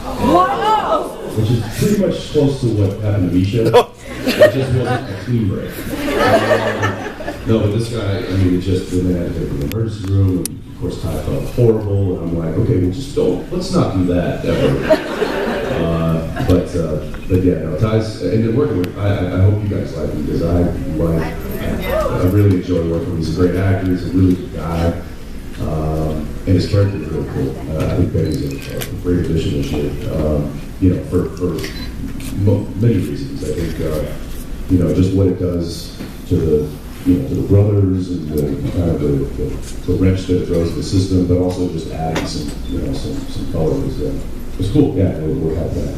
Wow! Which is pretty much close to what happened to Misha. It just wasn't a clean break. No, but this guy, I mean, it just, then they had to go to the emergency room, and of course Ty felt horrible, and I'm like, okay, well just don't, let's not do that ever. But yeah, no, Ty's, and then working with, I hope you guys like him, because I really enjoy working with him. He's a great actor, he's a really good guy, and his character is really cool. I think Betty's a great addition this year, you know, for many reasons. I think, you know, just what it does to the, you know, to the brothers and the kind of the wrench that it throws the system, but also just adding some, you know, some color was cool. Yeah, we're happy that.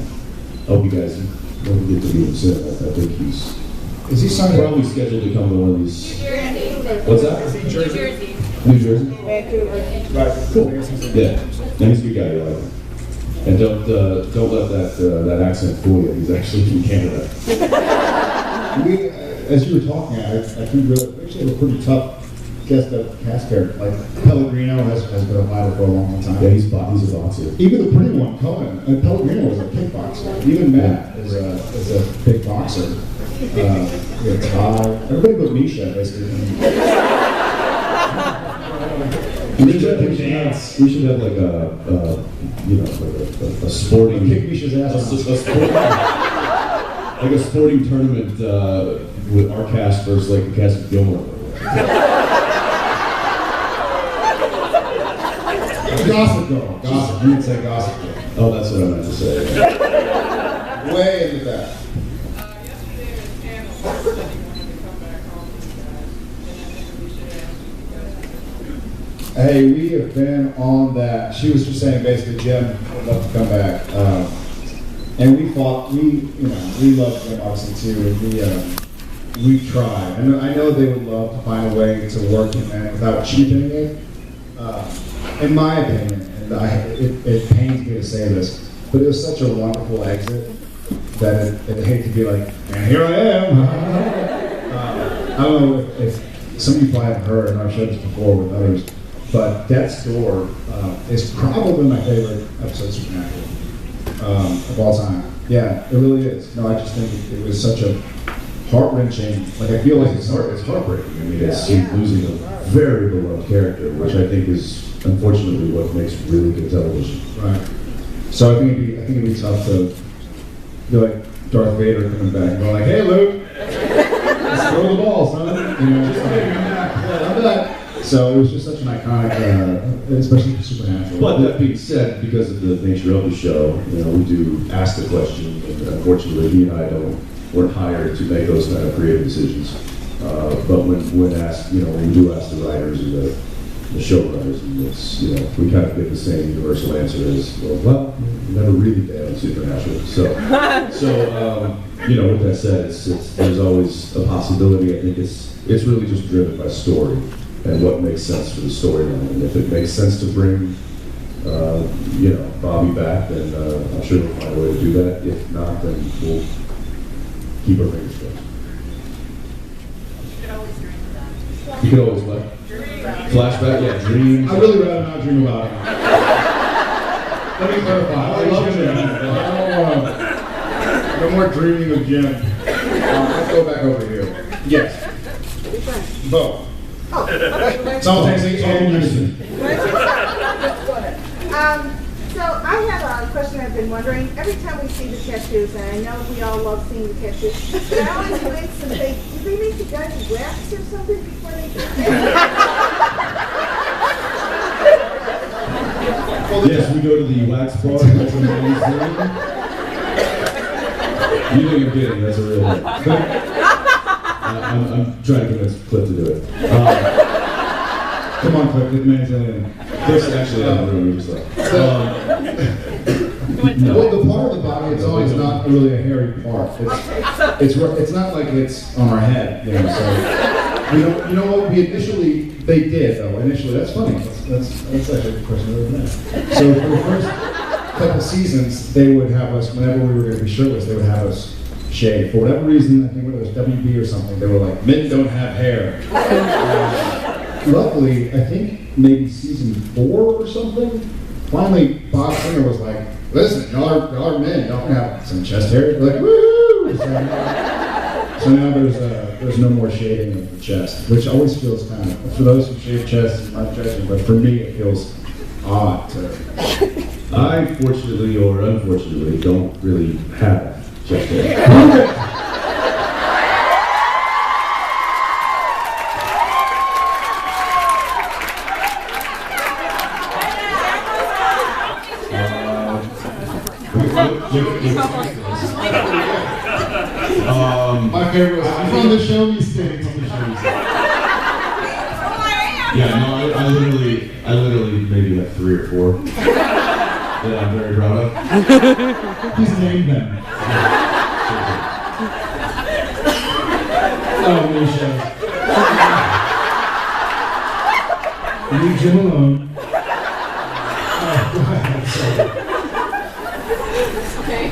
I hope you guys don't get to meet him soon. I think is he probably scheduled to come to one of these? New Jersey. What's that? New Jersey. New Jersey? Vancouver. Right. Cool. Yeah. And he's a good guy. You like him. And don't let that accent fool you. He's actually from Canada. As you were talking, I think we actually have a pretty tough cast character. Like Pellegrino has been a fighter for a long time. Yeah, he's a boxer. Even the pretty one, Cohen, Pellegrino was a kickboxer. Even Matt is a big boxer. We have Ty, everybody but Misha, basically. We should have like a you know, like a sporting. Kick Misha's ass. Like a sporting tournament with our cast versus like the cast of Gilmore. Gossip Girl. Gossip. You would say Gossip Girl. Oh, that's what I meant to say. Way in the back. Hey, we have been on that. She was just saying basically, Jim would love to come back. And we thought, we love Jim obviously too, and we tried. I know they would love to find a way to work in that without cheapening it. In my opinion, and it pains me to say this, but it was such a wonderful exit that I hate to be like, and here I am. I don't know if some of you probably have heard, and I've shared this before with others, but Death's Door is probably my favorite episode of Supernatural of all time. Yeah, it really is. No, I just think it was such a heart-wrenching, like I feel like it's heartbreaking. I mean, it's losing a very beloved character, which I think is unfortunately what makes really good television. Right. So I think it'd be tough to be like Darth Vader coming back and go like, hey Luke, let's throw the ball, son. You know, just like, I'm back. So it was just such an iconic, especially for Supernatural. But that being said, because of the nature of the show, you know, we do ask the question, and unfortunately he and I weren't hired to make those kind of creative decisions. But when asked, you know, when we do ask the writers and the showrunners, and it's, you know, we kind of get the same universal answer as, well, you never really did on Supernatural. So you know, with that said, there's always a possibility. I think it's really just driven by story and what makes sense for the storyline. And if it makes sense to bring, you know, Bobby back, then I'm sure we'll find a way to do that. If not, then we'll keep our fingers crossed. You could always what? Flashback, yeah, dreams. I'd really rather not dream about it. Let me clarify. I love Jim. No more dreaming of Jim. Let's go back over here. Yes. Both. Simultaneously and unison. So I have a question I've been wondering. Every time we see the tattoos, and I know we all love seeing the tattoos, but I always glance and think, do they make the guys wax or something before they get there? Yes, we go to the wax bar. That's amazing. You think I'm kidding, that's a real thing. I'm trying to convince Cliff to do it. Come on, Cliff, get the man's alien. Cliff's actually out of the room, just like. No. Well, the part of the body, it's always not really a hairy part. It's not like it's on our head, you know. So you know what? They did though. Initially, that's funny. That's actually a question of the minute. So for the first couple seasons, they would have us whenever we were going to be shirtless. They would have us shave for whatever reason. I think when it was WB or something, they were like, "Men don't have hair." Luckily, I think maybe season 4 or something, finally, Bob Singer was like, listen, y'all are men, y'all can have some chest hair. We're like, woo! So now there's no more shaving of the chest, which always feels kind of, for those who shave chests, I'm not judging, but for me it feels odd to. I, fortunately or unfortunately, don't really have chest hair. My favorite was, I'm from the show me state. Yeah, no, I literally maybe have 3 or 4 that I'm very proud of. He's named them. Oh, Misha. Leave Jim alone. Okay,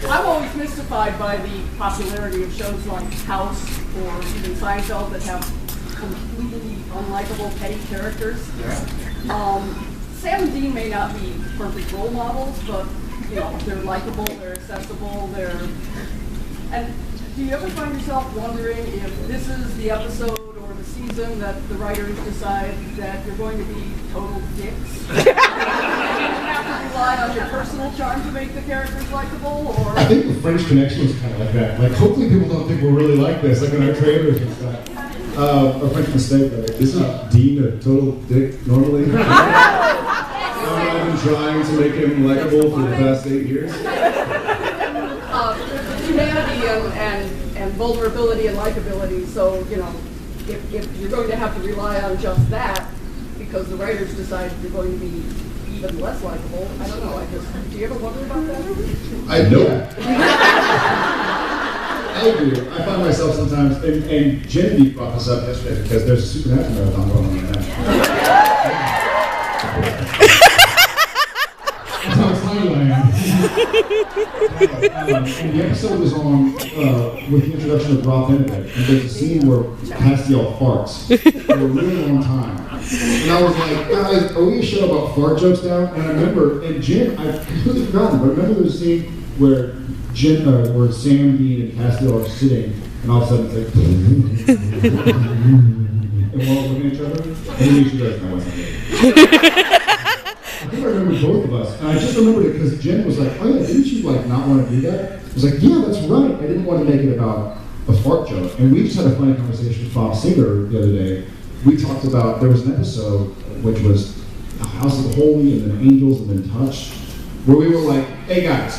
I'm always mystified by the popularity of shows like House or even Seinfeld that have completely unlikable petty characters. Sam and Dean may not be perfect role models, but you know, they're likable, they're accessible, and do you ever find yourself wondering if this is the episode or the season that the writers decide that you're going to be total dicks? You have to rely on your personal charm to make the characters likable, or? I think the French Connection was kind of like that. Like, hopefully people don't think we're really like this, like in our trailers and stuff. A French mistake, right? Isn't Dean a total dick normally? I've been trying to make him likable for the past 8 years. Humanity and vulnerability and likability, so, you know, if you're going to have to rely on just that, because the writers decide you're going to be even less likable, I don't know, do you ever wonder about that? I know. I agree. I find myself sometimes, and Genevieve brought this up yesterday because there's a Supernatural marathon going on right now. That's how excited I am. And the episode was on with the introduction of Rob Benedict, and there's a scene where Castiel farts for a really long time. And I was like, guys, are we a show about fart jokes now? And I remember, and Jim, I've completely forgotten, but I remember there's a scene where where Sam, Dean, and Castiel are sitting, and all of a sudden it's like, and we're all looking at each other, and then each other, no, I think I remember both of us, and I just remembered it because Jen was like, oh yeah, didn't you like not want to do that? I was like, yeah, that's right. I didn't want to make it about a fart joke. And we just had a funny conversation with Bob Singer the other day. We talked about, there was an episode which was House of the Holy and then Angels and then Touch, where we were like, hey guys,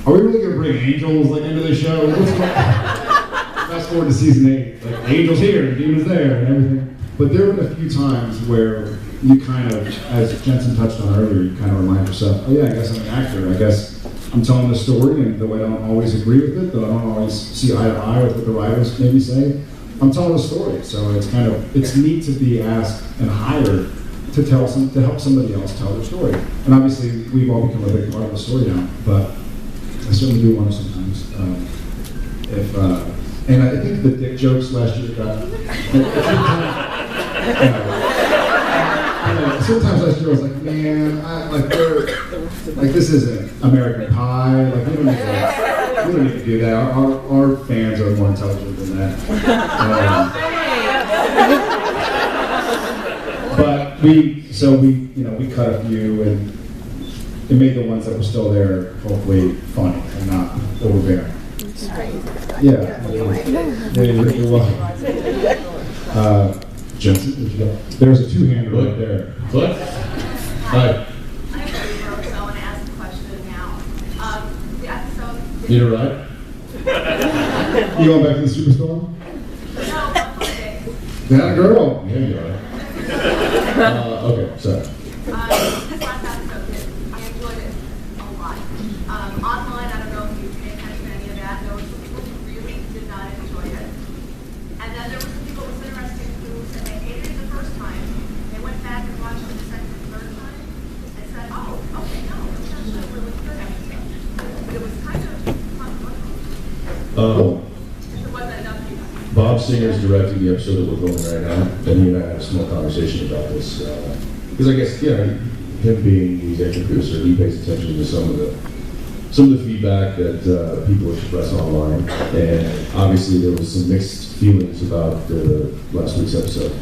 are we really going to bring angels like into the show? Fast forward to season 8, like angels here and demons there and everything. But there have been a few times where you kind of, as Jensen touched on earlier, you kind of remind yourself, oh yeah, I guess I'm an actor. I guess I'm telling the story, and though I don't always agree with it, though I don't always see eye to eye with what the writers maybe say, I'm telling a story. So it's kind of, it's neat to be asked and hired to help somebody else tell their story. And obviously, we've all become a big part of the story now, but I certainly do wonder sometimes and I think the dick jokes last year got, sometimes last year I was like, man, this isn't American Pie. Like, we don't need to do that. Our fans are more intelligent than that. But we cut a few, and it made the ones that were still there hopefully funny and not overbearing. Yeah. You're welcome. Jensen, did you go? There's a two-hander right there. What? Hi. I'm very broke, so I want to ask a question now. The episode... You all right? You going back to the Superstorm? No, okay. That girl. Yeah, you are. Okay, sorry. This last episode, I enjoyed it a lot. Online, I don't know if you paid attention to any of that. There were some people who really did not enjoy it. And then there were some people, it was interesting, who said they hated it the first time. They went back and watched it the second and third time and said, oh, okay, no, it's actually a really good episode. But it was kind of controversial. It wasn't enough for you guys. Bob Singer's directing the episode that we're filming right now, and he and I had a small conversation about this. Because I guess, him being the executive producer, he pays attention to some of the feedback that people express online, and obviously there was some mixed feelings about last week's episode.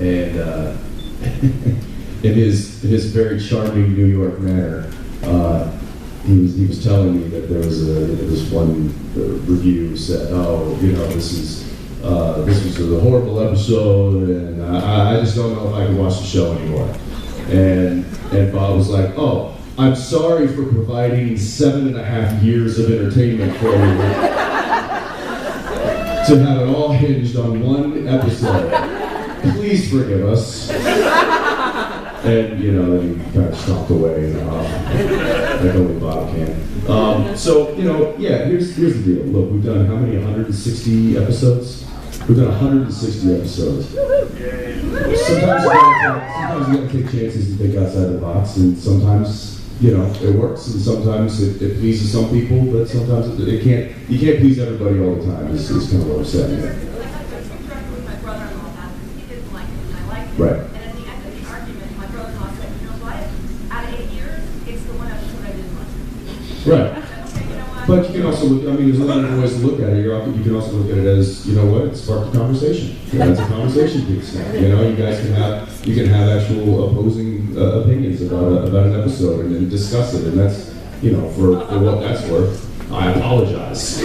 And in his very charming New York manner, he was telling me that there was this one review said, "Oh, this was a horrible episode, and I just don't know if I can watch the show anymore." And Bob was like, "Oh, I'm sorry for providing 7.5 years of entertainment for you to have it all hinged on one episode. Please forgive us." And then he kind of stopped away, like only Bob can. So here's the deal. Look, we've done how many? 160 episodes. We've done 160 episodes. Sometimes you gotta take chances and think outside the box, and sometimes it works, and sometimes it pleases some people, but sometimes it can't. You can't please everybody all the time. Is kind of what we're saying. With my brother-in-law about this, he didn't like it, and I liked it. Right. And at the end of the argument, my brother-in-law said, "You know what? Out of 8 years, it's the one episode I didn't like." Right. I said, "Okay, you know what?" But you can also look, there's a lot of ways to look at it. You can also look at it as, it sparked a conversation. It's a conversation piece. You guys can have actual opposing opinions about an episode and then discuss it. And that's, for what that's worth, I apologize.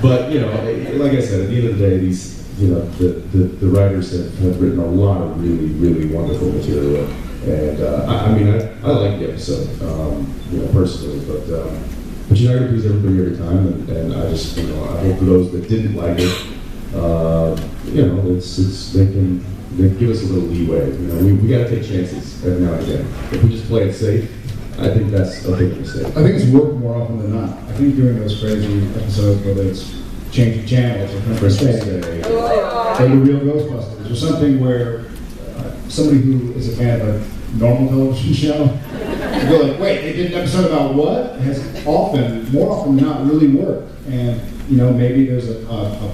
But, like I said, at the end of the day, these, the writers have written a lot of really, really wonderful material. And I like the episode, personally, but you're not going to please everybody every time, and I just, I hope for those that didn't like it, they give us a little leeway. We got to take chances every now and again. If we just play it safe, I think that's a big mistake. I think it's worked more often than not. I think doing those crazy episodes, whether it's changing channels or Christmas Day, or the real Ghostbusters, or something where somebody who is a fan of a normal television show, you go like, wait, they did an episode about what? Has more often than not, really worked. And maybe there's a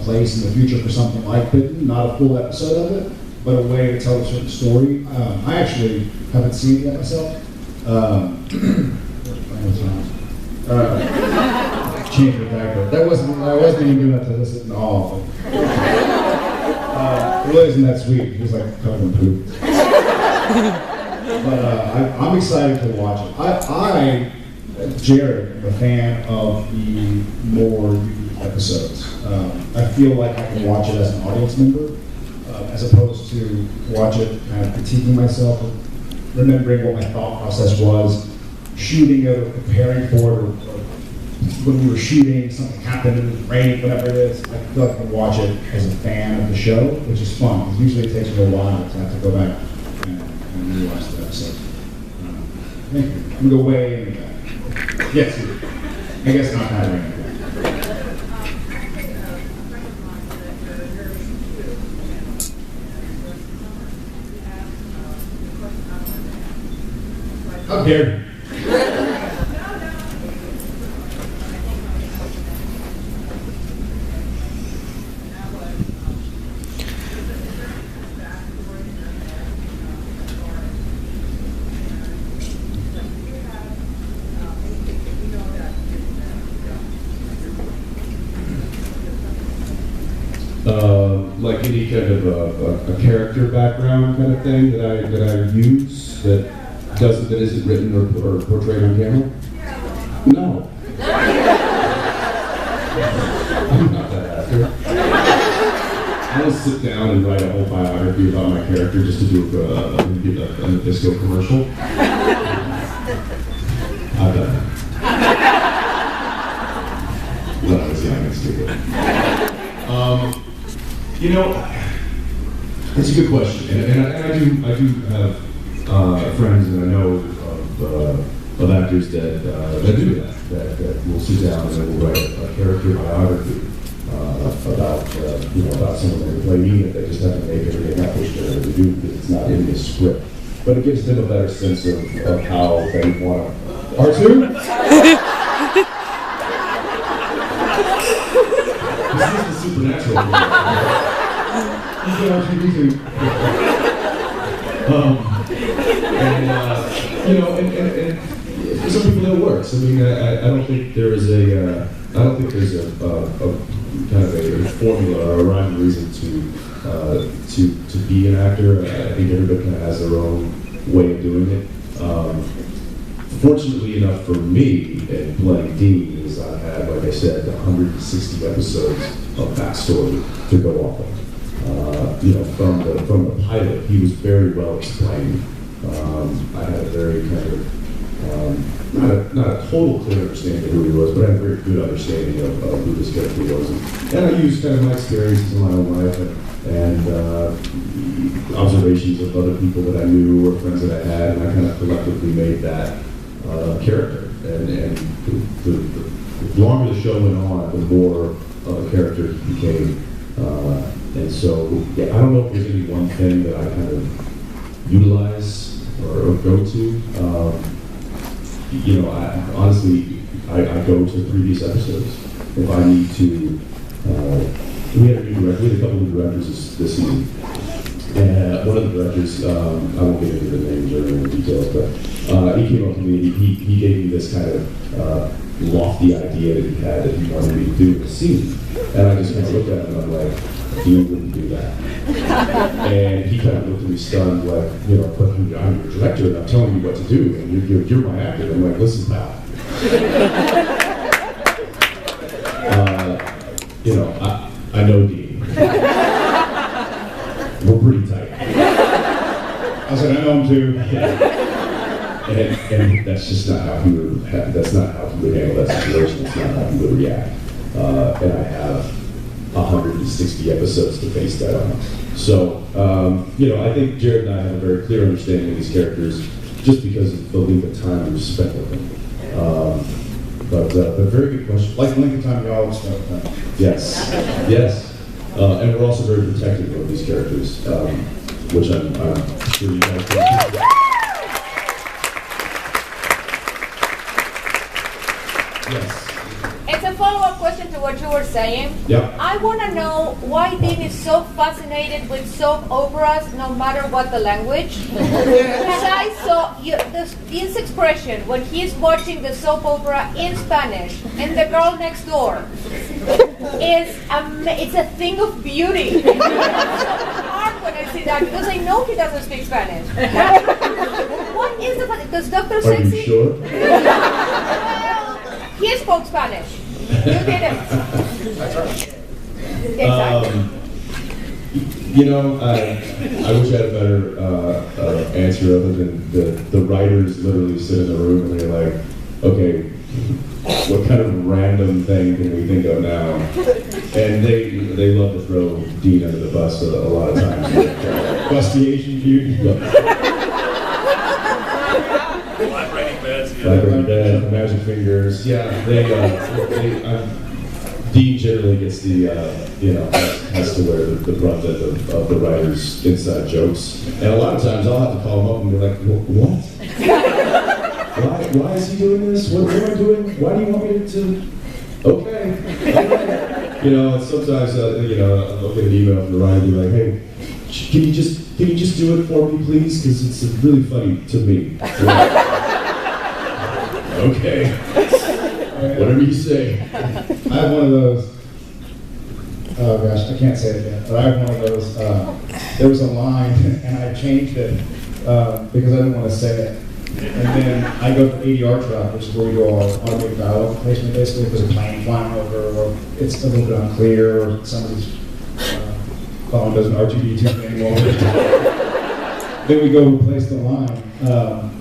place in the future for something like that, not a full episode of it, but a way to tell a certain story. I actually haven't seen it yet myself. Change the diaper. I wasn't even doing that to listen to all. It really isn't that sweet. He was like covered in poop. But I'm excited to watch it. Jared, am a fan of the more unique episodes. I feel like I can watch it as an audience member, as opposed to watch it kind of critiquing myself, remembering what my thought process was, shooting it or preparing for it, or when we were shooting, something happened, it was raining, whatever it is. I feel like I can watch it as a fan of the show, which is fun, because usually it takes me a while to have to go back and rewatch the episode. Thank you. I'm going to go way in the back. Yes, I guess not that way. How dare you? Like any kind of a character background kind of thing that I use that isn't written or portrayed on camera? No. I'm not that actor. I don't sit down and write a whole biography about my character just to do a Nabisco commercial. I've done that. When I was young and stupid. It's a good question, and I do have friends and I know of actors that do that will sit down and will write a character biography about someone they play me, and they just haven't made it, they haven't pushed it to do because it's not in the script. But it gives them a better sense of how they want to. R2? This is the supernatural. He's got R2D2. You know, and for some people it works. I mean, I don't think there is I don't think there's a kind of a formula or a rhyme or reason to be an actor. I think everybody kind of has their own way of doing it. Fortunately enough for me in playing Dean is I had, like I said, 160 episodes of backstory to go off of. You know, from the pilot, he was very well explained. I had a very kind of not a total clear understanding of who he was, but I had a very good understanding of who this character was. And I used kind of my experiences in my own life and observations of other people that I knew or friends that I had, and I kind of collectively made that character. And the longer the show went on, the more of a character he became. And so, yeah, I don't know if there's any one thing that I kind of utilize or go to. You know, honestly, I go to previous episodes. If I need to, we had a new director, we had a couple of directors this season. And one of the directors, I won't get into the names or any details, but he came up to me, he gave me this kind of lofty idea that he had that he wanted me to do in the scene. And I just kind of looked at him and I'm like, you wouldn't do that. And he kind of looked at me stunned, like, you know, but I'm your director and I'm telling you what to do, and you're my actor. I'm like, listen, pal. You know, I know Dean. We're pretty tight. I said, I know him too. And that's just not how he would. That's not how he would handle that situation. That's not how he would react. And I have 160 episodes to base that on. So, you know, I think Jared and I have a very clear understanding of these characters just because of the length of time we've spent with them. But very good question. Like the length of time y'all have spent with them. Yes, yes. And we're also very protective of these characters, which I'm sure you guys can. Yes. It's a follow-up question to what you were saying. Yeah. I want to know why Dean is so fascinated with soap operas, no matter what the language. Because I saw Dean's expression when he's watching the soap opera in Spanish, and the girl next door it's a thing of beauty. It's so hard when I see that because I know he doesn't speak Spanish. What is the does Dr. Are Sexy? you sure? Well, he spoke Spanish. You didn't. Exactly. You know, I wish I had a better answer other than the writers literally sit in the room and they're like, okay, what kind of random thing can we think of now? And they love to throw Dean under the bus a lot of times. Bust the Asian beauty. Like Bed, Magic Fingers. Yeah, Dean generally gets the, you know, has to wear the brunt of the writer's inside jokes. And a lot of times I'll have to call him up and be like, what? Why is he doing this? What am I doing? Why do you want me to? Okay. You know, and sometimes, you know, I'll get an email from the writer and be like, hey, can you just do it for me, please? Because it's really funny to me. Okay. Whatever you say. I have one of those. Oh gosh, I can't say it yet. But I have one of those. There was a line, and I changed it because I didn't want to say it. And then I go to ADR truck, which is where we do our automated dialogue placement, basically, if there's a plane flying over, or it's a little bit unclear, or somebody's phone doesn't R2D2 anymore. Then we go replace the line,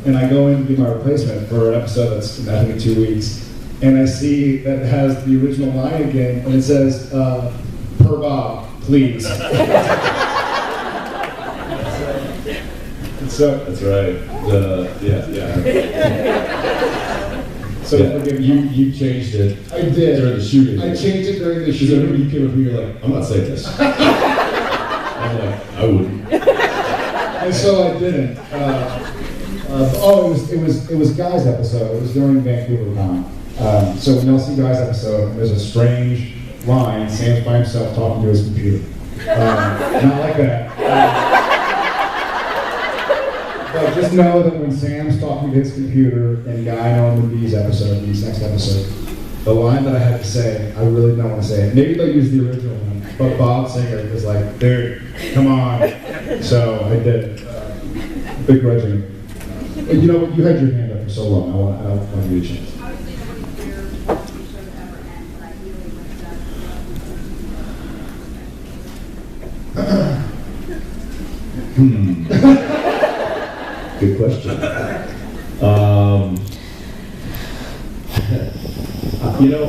and I go in to do my replacement for an episode that's, I think, 2 weeks, and I see that it has the original line again, and it says, per Bob, please. So That's right. Yeah. So Yeah, you changed it. I did. During the shooting. I changed it during the Because I remember shooting. you came up here, you're like, I'm not saying this. I'm like, I wouldn't. And so I didn't. It was Guy's episode. It was during Vancouver Con. So when y'all see Guy's episode, there's a strange line. Sam's by himself talking to his computer. And I like that. But just know that when Sam's talking to his computer and Guy on these next episode, the line that I had to say, I really don't want to say it. Maybe they'll use the original one, but Bob Singer was like, dude, come on. So I did. Begrudging. You know, you had your hand up for so long. I want to give you a chance. Obviously, nobody cares what the show to ever end, but I really wish that. Good question. You know,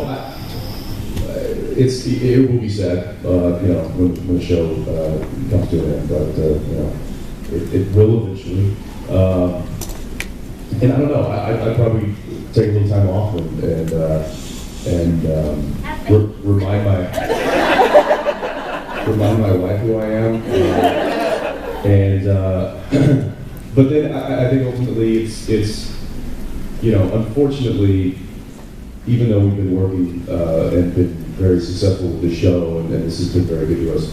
it will be sad, you know, when the show comes to an end, but you know, it will eventually. And I don't know. I'd probably take a little time off and remind my wife who I am. But then I think ultimately it's you know, unfortunately, even though we've been working and been very successful with the show, and this has been very good to us,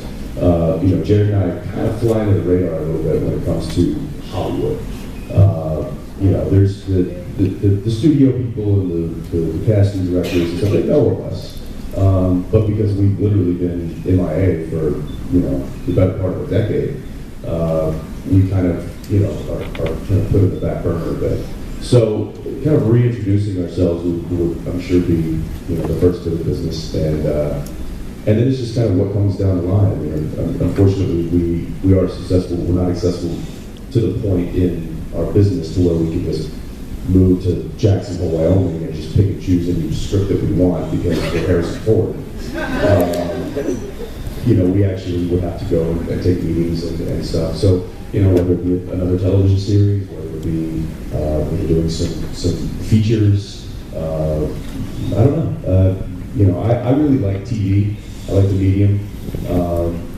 you know, Jerry and I kind of fly under the radar a little bit when it comes to Hollywood. You know, there's the studio people and the casting directors and stuff, they know of us. But because we've literally been MIA for, you know, the better part of a decade, we kind of, you know, are kind of put in the back burner a bit. So kind of reintroducing ourselves would I'm sure be, you know, the first to the business, and then it's just kind of what comes down the line. I mean, unfortunately, we are successful. We're not accessible to the point in our business to where we can just move to Jacksonville, Wyoming, and just pick and choose any script that we want because we're Harrison Ford. You know, we actually would have to go and take meetings and stuff. So, you know, whether it be another television series, whether it be we're doing some features, I don't know. You know, I really like TV. I like the medium.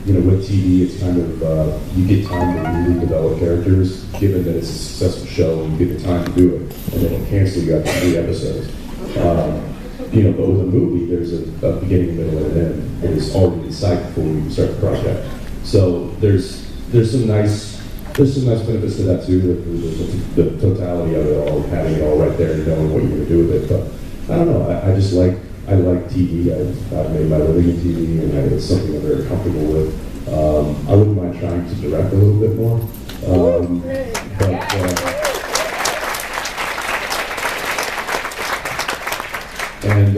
You know, with TV, it's kind of, you get time to really develop characters, given that it's a successful show, and you get the time to do it, and then it'll cancel you after 3 episodes. You know, but with a movie, there's a beginning, a middle, and an end. It is already in sight before we even start the project. So there's some nice benefits to that too, the totality of it all, having it all right there and knowing what you're going to do with it. But I don't know, I just like TV. I've made my living in TV, and it's something I'm very comfortable with. I wouldn't mind trying to direct a little bit more. And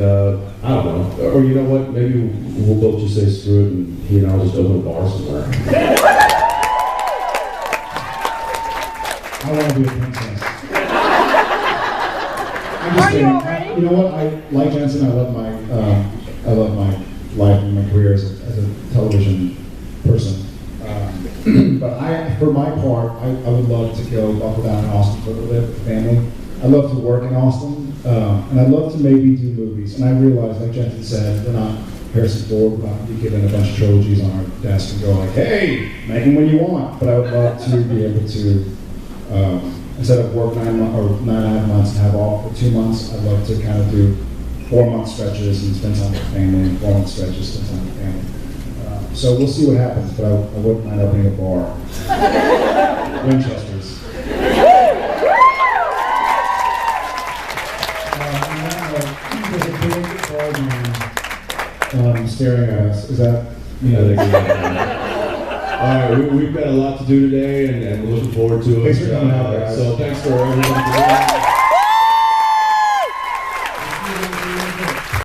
I don't know, or you know what, maybe we'll both just say screw it, and he and I'll just open a bar somewhere. I want to be a princess. I'm just Are you kidding. already? You know what? I like Jensen. I love my life and my career as a television person. But for my part, I would love to go buckle down in Austin for a little bit with the family. I love to work in Austin, and I'd love to maybe do movies. And I realize, like Jensen said, we're not Harrison Ford. We're not be given a bunch of trilogies on our desk and go like, "Hey, make them when you want." But I would love to be able to. Instead of work 9.5 months and have off for 2 months, I'd love to kind of do 4-month stretches and spend time with the family, and 4-month stretches, spend time with the family. So we'll see what happens, but I wouldn't mind opening a bar. Winchester's. There's a big card man staring at us. Is that, you know, All right, we've got a lot to do today, and we're looking forward to it. Thanks for coming out, guys. So thanks for everyone.